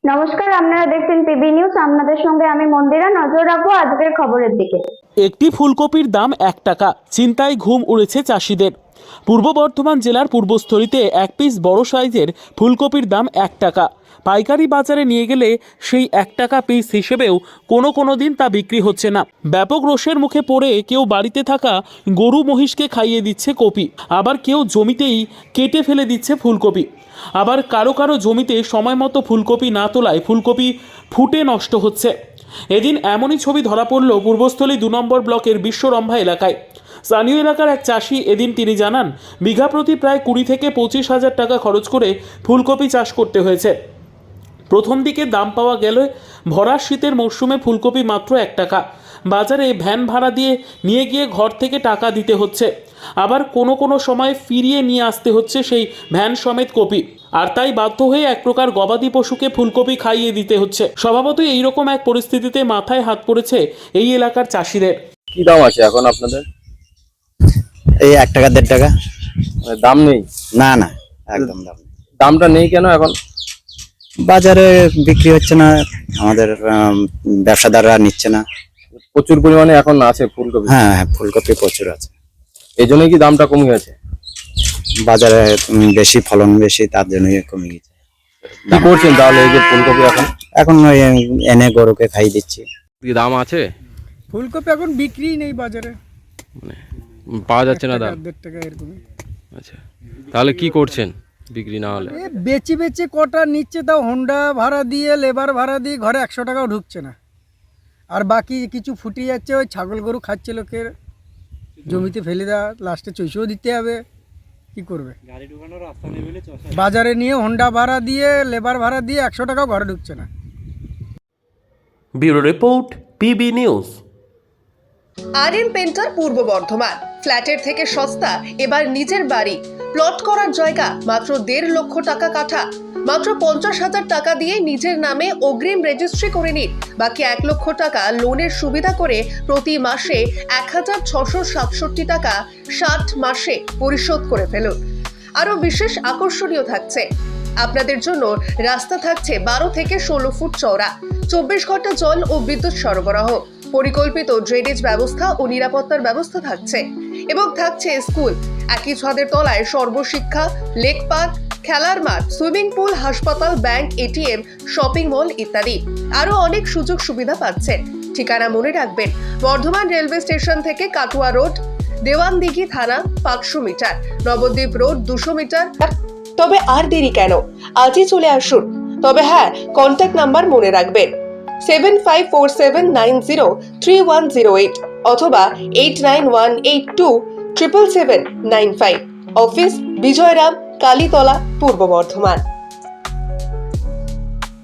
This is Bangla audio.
নমস্কার, আপনারা দেখছেন পিবি নিউজ। আপনাদের সঙ্গে আমি মন্দিরা। নজর রাখবো আজকের খবরের দিকে। একটি ফুলকপির দাম 1 টাকা, চিন্তায় ঘুম উড়েছে চাষিদের। পূর্ব বর্ধমান জেলার পূর্বস্থলীতে এক পিস বড় সাইজের ফুলকপির দাম 1 টাকা। পাইকারি বাজারে নিয়ে গেলে সেই 1 টাকা পিস হিসেবেও কোনো দিন তা বিক্রি হচ্ছে না। ব্যাপক রোষের মুখে পড়ে কেউ বাড়িতে থাকা গরু মহিষকে খাইয়ে দিচ্ছে কপি, আবার কেউ জমিতেই কেটে ফেলে দিচ্ছে ফুলকপি। আবার কারো জমিতে সময় মতো ফুলকপি না তোলায় ফুলকপি ফুটে নষ্ট হচ্ছে। এদিন এমনই ছবি ধরা পড়ল পূর্বস্থলী 2 নম্বর ব্লকের বিশ্বরম্ভা এলাকায়। স্থানীয় এলাকার এক চাষি এদিন তিনি জানান, বিঘা প্রতি প্রায় 20 থেকে 25 হাজার টাকা খরচ করে ফুলকপি চাষ করতে হয়েছে। প্রথম দিকে দাম পাওয়া গেলে ভরা শীতের মরশুমে ফুলকপি মাত্র 1 টাকা। বাজারে ভ্যান ভাড়া দিয়ে নিয়ে গিয়ে ঘর থেকে টাকা দিতে হচ্ছে, আবার কোনো সময় ফিরিয়ে নিয়ে আসতে হচ্ছে সেই ভ্যান সমেত কপি। আর তাই বাধ্য হয়ে এক প্রকার গবাদি পশুকে ফুলকপি খাইয়ে দিতে হচ্ছে। স্বভাবতই এইরকম এক পরিস্থিতিতে মাথায় হাত পড়েছে এই এলাকার চাষিদের। কি দাম আছে এখন আপনাদের? এই 1 টাকা 1.5 টাকা। দাম নেই? না না, একদম দাম নেই। দামটা নেই কেন? এখন বাজারে বিক্রি হচ্ছে না, আমাদের ব্যবসাদাররা নিচ্ছে না। প্রচুর পরিমাণে এখন আছে ফুলকপি। হ্যাঁ, ফুলকপি প্রচুর আছে, এই জন্যই কি দামটা কমে গেছে? বাজারে বেশি ফলন বেশি, তার জন্যই কমে গেছে। কি করছেন তাহলে এই যে ফুলকপি এখন ওই এনে গরুকে খাইয়ে দিচ্ছি। কি দাম আছে? ফুলকপি এখন বিক্রি নেই বাজারে, মানে পাওয়া যাচ্ছে না দাম? 1.5 টাকা এরকম। আচ্ছা, তাহলে কি করছেন বিক্রি না হলে? বেচে কটা নিচ্ছে, তাও হোন্ডা ভাড়া দিয়ে লেবার ভাড়া দিয়ে ঘরে 100 টাকাও ঢুকছে না। আর বাকি কিছু ফুটে যাচ্ছে, ওই ছাগল গরু খাচ্ছে লোকের, জমিতে ফেলে দেওয়া, লাস্টে চৈষও দিতে হবে। কি করবে? বাজারে নিয়ে হোন্ডা ভাড়া দিয়ে লেবার ভাড়া দিয়ে 100 টাকাও ঘরে ঢুকছে না। Bureau report, PB news. RM painter পূর্ব বর্ধমান। ফ্ল্যাটের থেকে সস্তা এবার নিজের বাড়ি, প্লট করার জায়গা মাত্র 1.5 লক্ষ টাকা কাঠা। মাত্র 50,000 টাকা দিয়ে নিজের নামে অগ্রিম রেজিস্ট্রি করে নিন। বাকি 1 লক্ষ টাকা লোনের সুবিধা করে প্রতি মাসে 1,667 টাকা 60 মাসে পরিশোধ করে ফেলুন। আরও বিশেষ আকর্ষণীয় থাকছে, আপনাদের জন্য রাস্তা থাকছে 12 থেকে 16 ফুট চওড়া, 24 ঘন্টা জল ও বিদ্যুৎ সরবরাহ, পরিকল্পিত ড্রেনেজ ব্যবস্থা ও নিরাপত্তার ব্যবস্থা থাকছে এবং থাকছে স্কুল। একই ছাদের তলায় সর্বশিক্ষা, লেক পার্ক, খেলার মাঠ, সুইমিং পুল, হাসপাতাল, ব্যাংক, এটিএম, শপিং মল ইত্যাদি আরো অনেক সুযোগ সুবিধা পাচ্ছেন। ঠিকানা মনে রাখবেন, বর্ধমান রেলওয়ে স্টেশন থেকে কাটুয়া রোড, দেওয়ানদিঘি থানা 500 মিটার, নবদ্বীপ রোড 200 মিটার। তবে আর দেরি কেন, আজই চলে আসুন। তবে হ্যাঁ, কন্ট্যাক্ট নাম্বার মনে রাখবেন 7547903108 অথবা 8918277795। অফিস বিজয়রাম, কালীতলা, পূর্ব বর্ধমান।